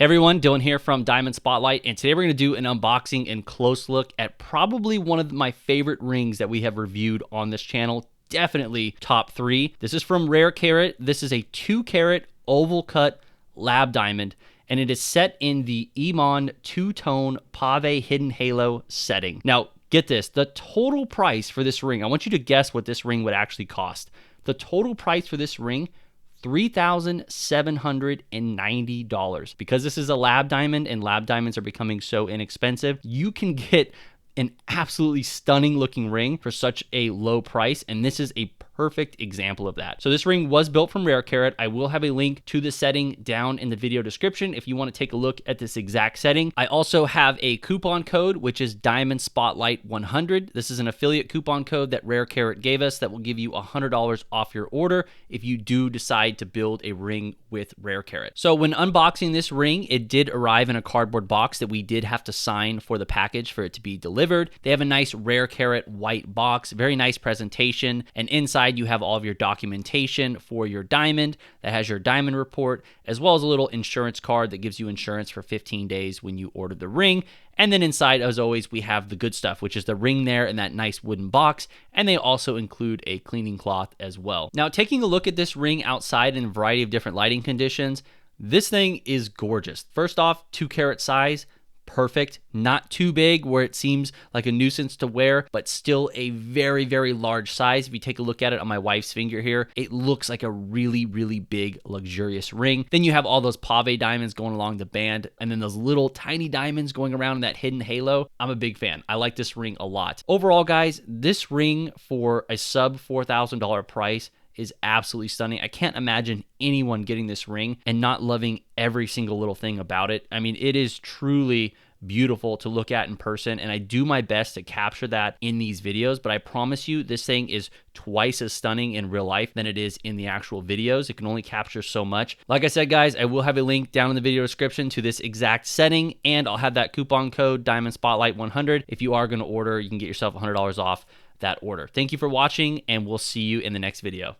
Hey everyone, Dylan here from Diamond Spotlight, and today we're going to do an unboxing and close look at probably one of my favorite rings that we have reviewed on this channel. Definitely top 3. This is from Rare Carat. This is a 2-carat oval cut lab diamond, and it is set in the Iman two-tone pave hidden halo setting. Now, get this, the total price for this ring, I want you to guess what this ring would actually cost. The total price for this ring, $3,790. Because this is a lab diamond and lab diamonds are becoming so inexpensive, you can get an absolutely stunning looking ring for such a low price, and this is a perfect example of that. So this ring was built from Rare Carat. I will have a link to the setting down in the video description if you want to take a look at this exact setting. I also have a coupon code, which is Diamond Spotlight 100. This is an affiliate coupon code that Rare Carat gave us that will give you $100 off your order if you do decide to build a ring with Rare Carat. So when unboxing this ring, it did arrive in a cardboard box that we did have to sign for the package for it to be delivered. They have a nice Rare Carat white box, very nice presentation, and inside you have all of your documentation for your diamond that has your diamond report, as well as a little insurance card that gives you insurance for 15 days when you order the ring. And then inside, as always, we have the good stuff, which is the ring there in that nice wooden box, and they also include a cleaning cloth as well. Now, taking a look at this ring outside in a variety of different lighting conditions, this thing is gorgeous. First off, 2-carat size, perfect, not too big where it seems like a nuisance to wear, but still a very, very large size. If you take a look at it on my wife's finger here, it looks like a really, really big, luxurious ring. Then you have all those pave diamonds going along the band, and then those little tiny diamonds going around in that hidden halo. I'm a big fan. I like this ring a lot. Overall, guys, this ring for a sub $4,000 price is absolutely stunning. I can't imagine anyone getting this ring and not loving every single little thing about it. I mean, it is truly beautiful to look at in person, and I do my best to capture that in these videos, but I promise you this thing is twice as stunning in real life than it is in the actual videos. It can only capture so much. Like I said, guys, I will have a link down in the video description to this exact setting, and I'll have that coupon code Diamond Spotlight 100. If you are going to order, you can get yourself $100 off that order. Thank you for watching, and we'll see you in the next video.